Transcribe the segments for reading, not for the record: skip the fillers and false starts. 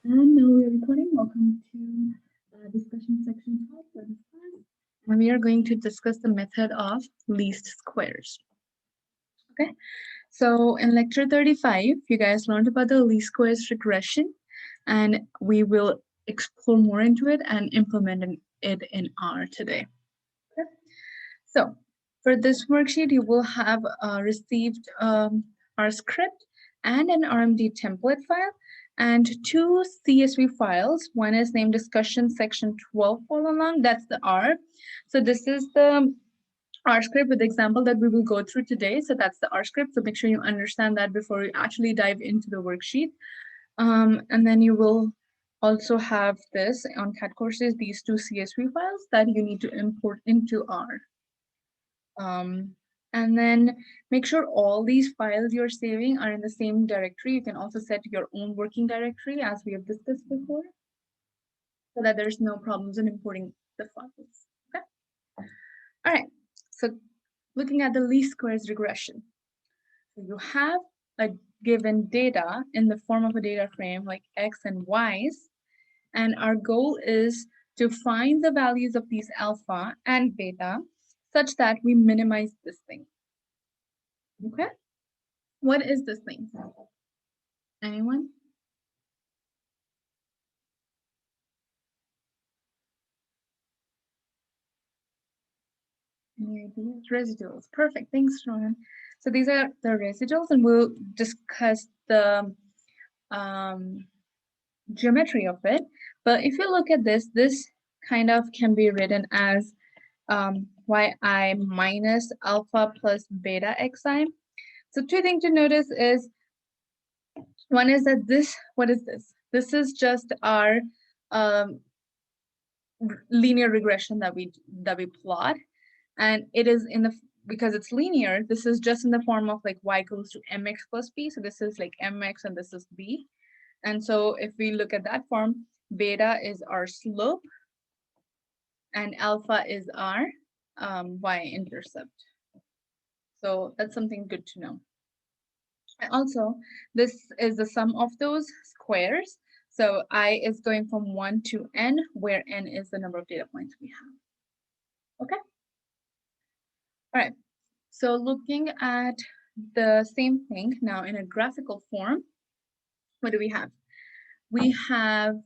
And now we are recording. Welcome to discussion section 12 for this class. And we are going to discuss the method of least squares. Okay, so in lecture 35, you guys learned about the least squares regression, and we will explore more into it and implement it in R today. Okay, so for this worksheet, you will have received our script and an RMD template file and two CSV files. One is named discussion section 12 follow along, that's the R. So this is the R script with the example that we will go through today. So that's the R script. So make sure you understand that before you actually dive into the worksheet. And then you will also have this on CAT courses, these two CSV files that you need to import into R. And then make sure all these files you're saving are in the same directory. You can also set your own working directory as we have discussed before, so that there's no problems in importing the files. Okay. All right. So looking at the least squares regression. So you have a given data in the form of a data frame like X and Y's, and our goal is to find the values of these alpha and beta such that we minimize this thing. Okay. What is this thing? Anyone? Any ideas? Residuals. Perfect. Thanks, Ronan. So these are the residuals, and we'll discuss the geometry of it. But if you look at this kind of can be written as yi minus alpha plus beta xi. So two things to notice is, one is that this, what is this? This is just our linear regression that we plot, and it is in the, because it's linear, this is just in the form of like y goes to mx plus b. So this is like mx and this is b. And so if we look at that form, beta is our slope and alpha is our y-intercept. So that's something good to know. And also, this is the sum of those squares. So I is going from 1 to n, where n is the number of data points we have. Okay? All right. So looking at the same thing now in a graphical form, what do we have? We have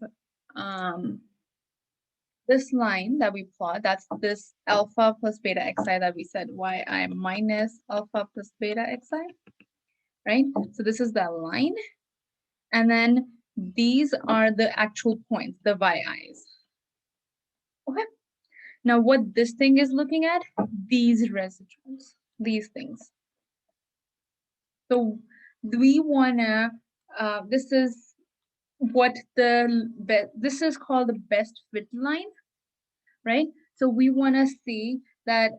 this line that we plot, that's this alpha plus beta xi that we said yi minus alpha plus beta xi, right? So this is the line. And then these are the actual points, the yi's. Okay. Now what this thing is looking at, these residuals, these things. So we wanna, this is what this is called the best fit line, right? So we wanna see that,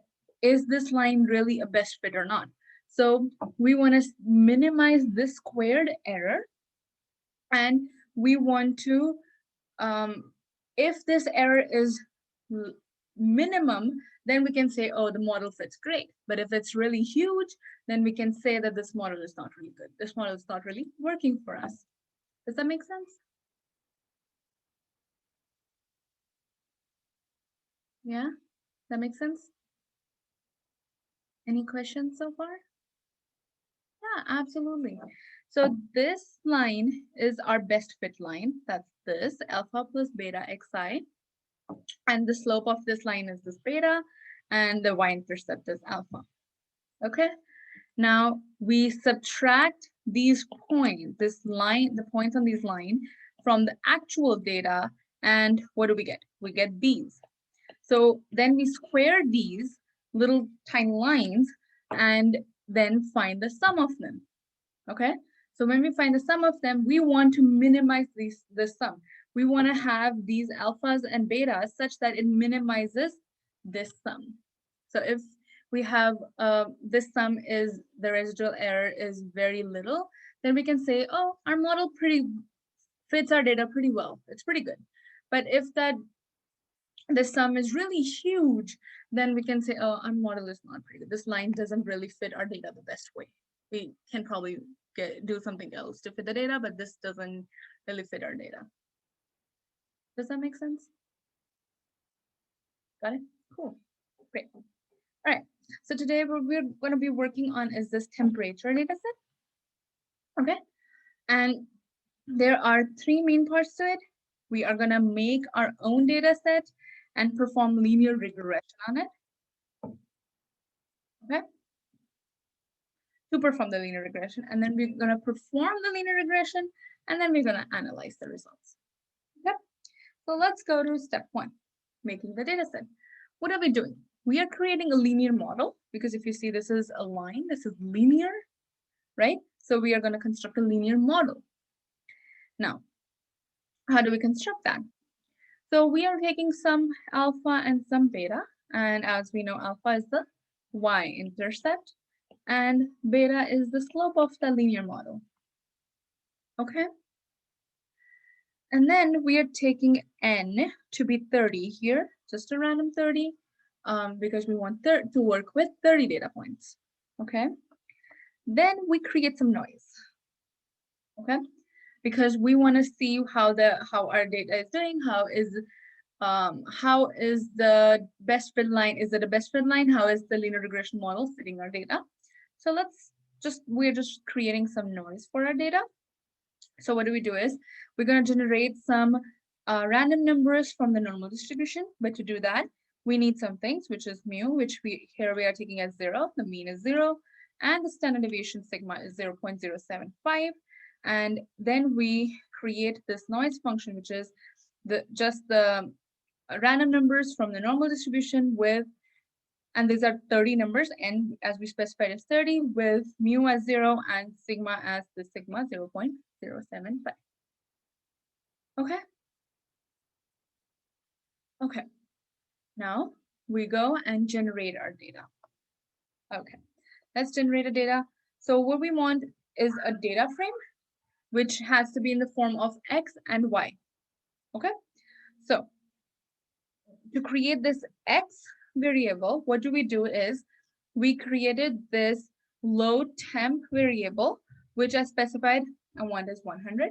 is this line really a best fit or not? So we wanna minimize this squared error, and we want to, if this error is minimum, then we can say, oh, the model fits great. But if it's really huge, then we can say that this model is not really good. This model is not really working for us. Does that make sense? Yeah, that makes sense. Any questions so far? Yeah, absolutely. So this line is our best fit line. That's this alpha plus beta xi. And the slope of this line is this beta, and the y-intercept is alpha. Okay. Now we subtract these points, this line, the points on these line from the actual data, and what do we get? We get these. So then we square these little tiny lines and then find the sum of them. Okay. So when we find the sum of them, we want to minimize the sum. We want to have these alphas and betas such that it minimizes this sum. So if we have this sum is, the residual error is very little, then we can say, oh, our model fits our data pretty well. It's pretty good. But if the sum is really huge, then we can say, oh, our model is not pretty good. This line doesn't really fit our data the best way. We can probably do something else to fit the data, but this doesn't really fit our data. Does that make sense? Got it? Cool. Great. All right. So today what we're going to be working on is this temperature data set. Okay. And there are three main parts to it. We are going to make our own data set and perform linear regression on it. Okay. To perform the linear regression. And then we're going to perform the linear regression, and then we're going to analyze the results. Okay. So let's go to step one, making the data set. What are we doing? We are creating a linear model, because if you see this is a line, this is linear, right? So we are going to construct a linear model. Now, how do we construct that? So we are taking some alpha and some beta, and as we know, alpha is the y-intercept, and beta is the slope of the linear model. Okay? And then we are taking n to be 30 here, just a random 30, because we want to work with 30 data points. Okay? Then we create some noise. Okay? Because we want to see how our data is doing, how is the best fit line? Is it a best fit line? How is the linear regression model fitting our data? So we're just creating some noise for our data. So what do we do is we're going to generate some random numbers from the normal distribution. But to do that, we need some things, which is mu, which here we are taking as 0. The mean is 0, and the standard deviation sigma is 0.075. And then we create this noise function, which is just the random numbers from the normal distribution with, and these are 30 numbers, and as we specified as 30, with mu as 0 and sigma as the sigma 0.075. Okay. Okay. Now we go and generate our data. Okay. Let's generate a data. So what we want is a data frame, which has to be in the form of X and Y. Okay. So to create this X variable, what do we do is we created this low temp variable, which I specified I want is 100,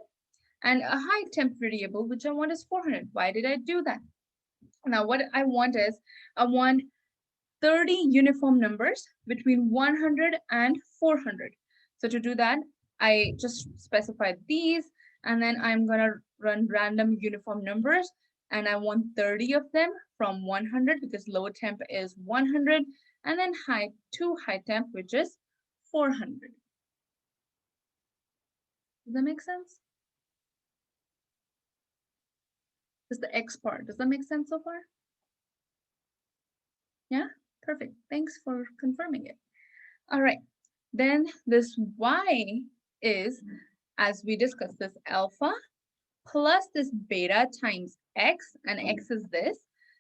and a high temp variable, which I want is 400. Why did I do that? Now, what I want is I want 30 uniform numbers between 100 and 400. So to do that, I just specified these, and then I'm going to run random uniform numbers, and I want 30 of them from 100 because low temp is 100, and then high temp, which is 400. Does that make sense? Just the X part. Does that make sense so far? Yeah, perfect. Thanks for confirming it. All right, then this Y is, as we discussed, this alpha plus this beta times X, and X is this.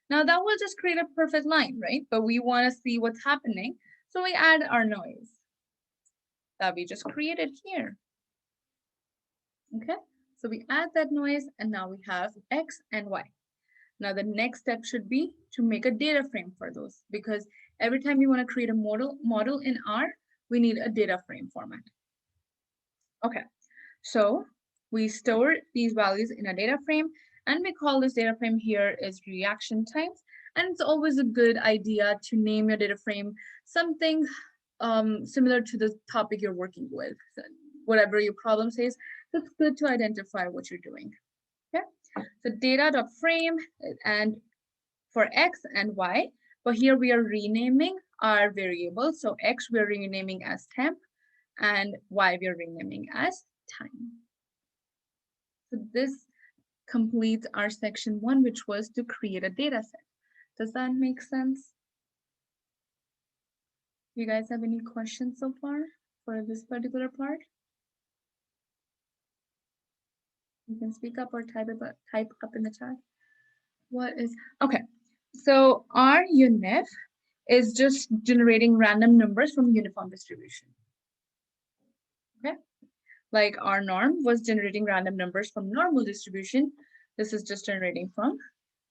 Now that will just create a perfect line, right? But we want to see what's happening. So we add our noise that we just created here. Okay, so we add that noise, and now we have X and Y. Now the next step should be to make a data frame for those, because every time you want to create a model in R, we need a data frame format. Okay, so we store these values in a data frame, and we call this data frame here is reaction times. And it's always a good idea to name your data frame something similar to the topic you're working with. So whatever your problem says, it's good to identify what you're doing. Okay, so data.frame and for X and Y, but here we are renaming our variables. So X we're renaming as temp, and Y we're renaming as time. So this completes our section 1, which was to create a data set. Does that make sense? You guys have any questions so far for this particular part? You can speak up or type up in the chat. What is, okay, so our UNIF is just generating random numbers from uniform distribution. Okay, like our norm was generating random numbers from normal distribution. This is just generating from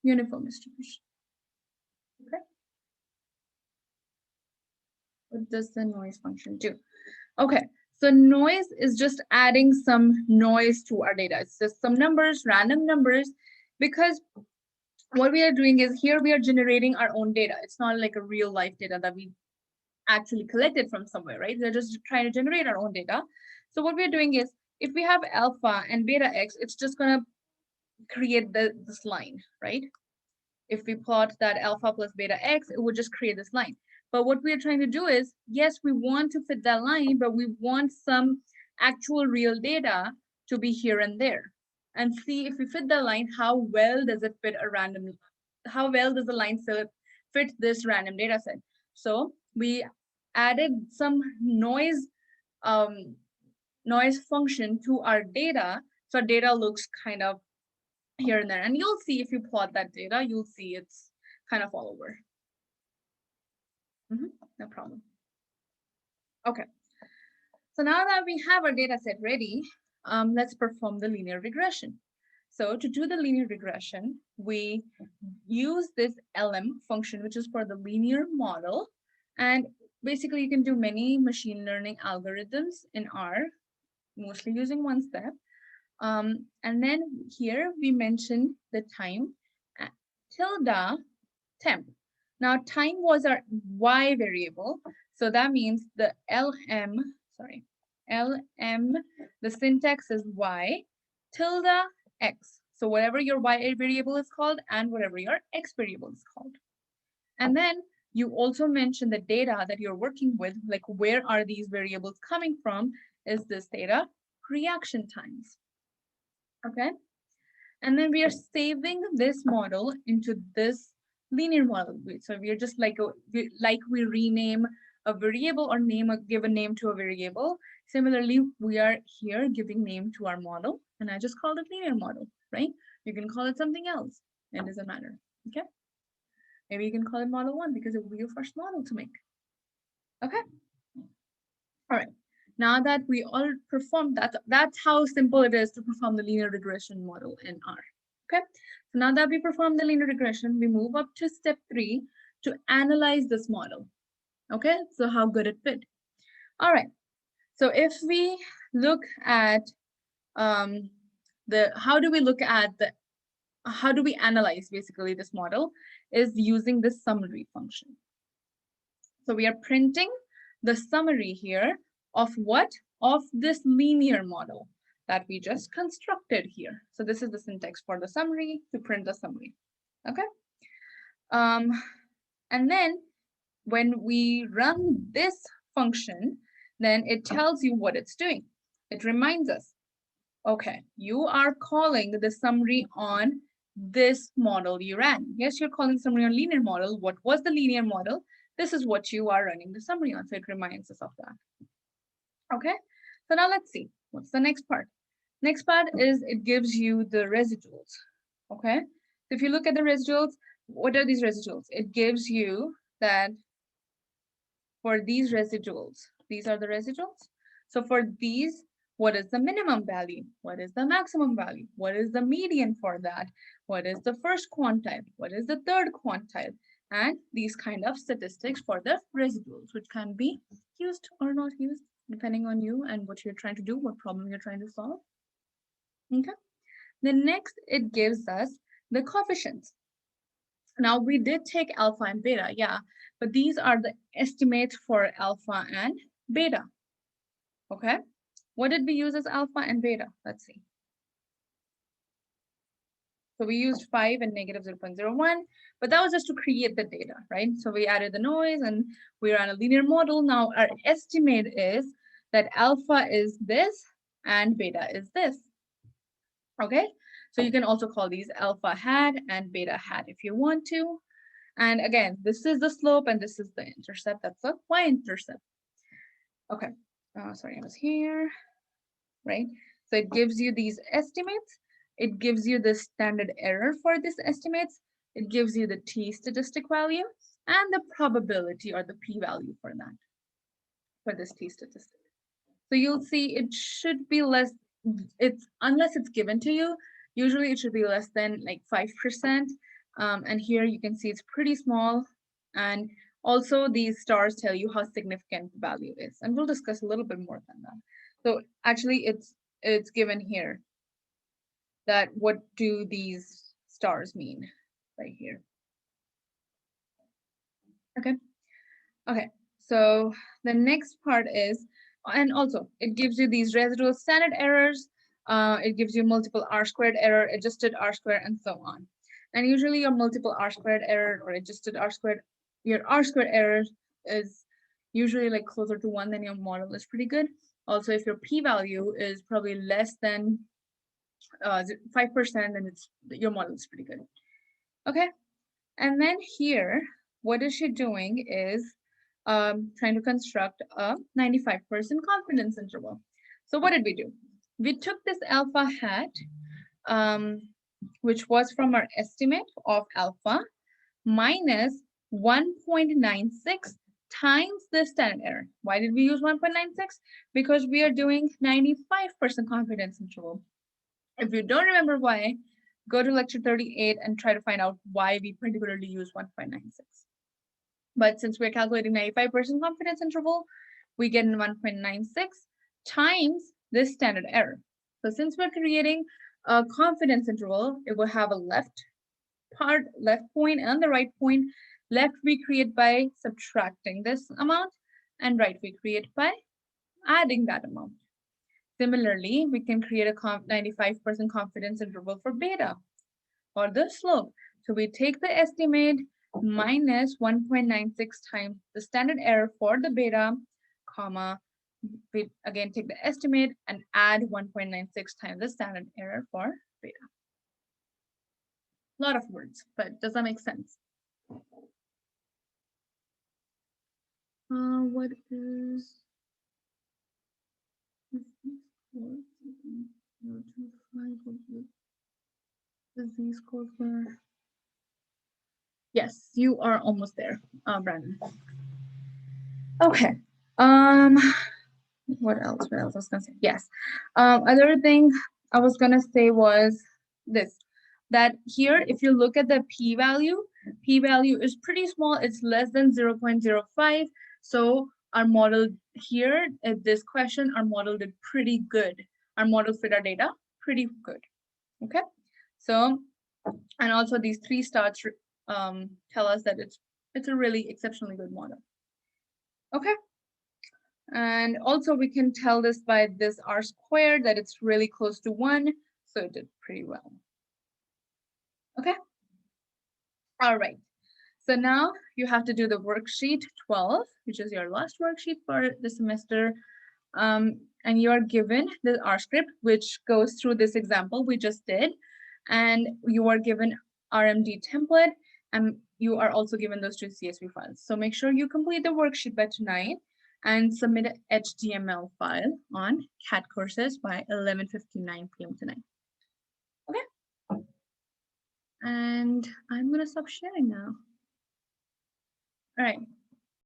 uniform distribution. Okay, what does the noise function do? Okay, so noise is just adding some noise to our data. It's just some numbers, random numbers, because what we are doing is here we are generating our own data. It's not like a real life data that we actually collected from somewhere, right? They're just trying to generate our own data. So what we're doing is if we have alpha and beta x, it's just going to create this line, right? If we plot that alpha plus beta x, it would just create this line. But what we're trying to do is, yes, we want to fit that line, but we want some actual real data to be here and there. And see if we fit the line, how well does it fit a random, how well does the line fit this random data set? So we added some noise noise function to our data. So our data looks kind of here and there. And you'll see if you plot that data, you'll see it's kind of all over. No problem. Okay. So now that we have our data set ready, let's perform the linear regression. So to do the linear regression, we use this LM function, which is for the linear model. And basically you can do many machine learning algorithms in R, mostly using one step. And then here we mention the time tilde temp. Now time was our y variable. So that means the LM, the syntax is y tilde x. So whatever your y variable is called and whatever your x variable is called. And then you also mention the data that you're working with, like where are these variables coming from, is this data reaction times. Okay. And then we are saving this model into this linear model. So we are just like we rename a variable or give a name to a variable. Similarly, we are here giving name to our model, and I just called it linear model, right? You can call it something else. It doesn't matter. Okay. Maybe you can call it model 1 because it will be your first model to make. Okay. All right. Now that we all performed that, that's how simple it is to perform the linear regression model in R. Okay, so now that we perform the linear regression, we move up to step 3 to analyze this model. Okay, so how good it fit. All right, so if we look at how do we analyze basically this model is using the summary function. So we are printing the summary here of what? Of this linear model that we just constructed here. So this is the syntax for the summary to print the summary. Okay. And then when we run this function, then it tells you what it's doing. It reminds us, okay, you are calling the summary on this model you ran. Yes, you're calling summary on linear model. What was the linear model? This is what you are running the summary on. So it reminds us of that. Okay, so now let's see. What's the next part? Next part is it gives you the residuals. Okay, so if you look at the residuals, what are these residuals? It gives you that for these residuals, these are the residuals. So for these, what is the minimum value? What is the maximum value? What is the median for that? What is the first quantile? What is the third quantile? And these kind of statistics for the residuals, which can be used or not used, depending on you and what you're trying to do, what problem you're trying to solve. Okay. Then next, it gives us the coefficients. Now we did take alpha and beta, yeah, but these are the estimates for alpha and beta. Okay, what did we use as alpha and beta? Let's see. So we used 5 and negative 0.01, but that was just to create the data, right? So we added the noise and we ran a linear model. Now our estimate is that alpha is this and beta is this. Okay, so you can also call these alpha hat and beta hat if you want to. And again, this is the slope and this is the intercept. That's the y-intercept. Okay, sorry, I was here, right? So it gives you these estimates. It gives you the standard error for these estimates. It gives you the t statistic value and the probability or the p-value for that, for this t statistic. So you'll see it should be less, unless it's given to you, usually it should be less than like 5%. And here you can see it's pretty small. And also these stars tell you how significant the value is. And we'll discuss a little bit more than that. So actually it's given here that what do these stars mean right here. Okay. Okay. So the next part is, and also it gives you these residual standard errors. It gives you multiple R-squared error, adjusted R-squared, and so on. And usually your multiple R-squared error or adjusted R-squared, your R-squared error is usually like closer to 1, then your model is pretty good. Also, if your p-value is probably less than 5%, then your model is pretty good. Okay. And then here, what is she doing is trying to construct a 95% confidence interval. So what did we do? We took this alpha hat, which was from our estimate of alpha, minus 1.96 times the standard error. Why did we use 1.96? Because we are doing 95% confidence interval. If you don't remember why, go to lecture 38 and try to find out why we particularly use 1.96. But since we're calculating 95% confidence interval, we get 1.96 times this standard error. So since we're creating a confidence interval, it will have a left point and the right point. Left we create by subtracting this amount, and right we create by adding that amount. Similarly, we can create a 95% confidence interval for beta or the slope. So we take the estimate minus 1.96 times the standard error for the beta, comma, we again take the estimate and add 1.96 times the standard error for beta. A lot of words, but does that make sense? What is these codes were? Yes, you are almost there, Brandon. Okay. What else? What else I was gonna say? Yes. Other thing I was gonna say was this, that here, if you look at the p-value is pretty small. It's less than 0.05. So our model here at this question, our model did pretty good. Our model fit our data pretty good. Okay. So, and also these 3 stars tell us that it's a really exceptionally good model. Okay. And also we can tell this by this R-squared that it's really close to 1, so it did pretty well. Okay. All right. So now you have to do the worksheet 12, which is your last worksheet for the semester. And you are given the R script, which goes through this example we just did. And you are given RMD template, and you are also given those 2 CSV files. So make sure you complete the worksheet by tonight and submit an HTML file on CAT courses by 11:59 p.m. tonight. Okay. And I'm gonna stop sharing now. All right.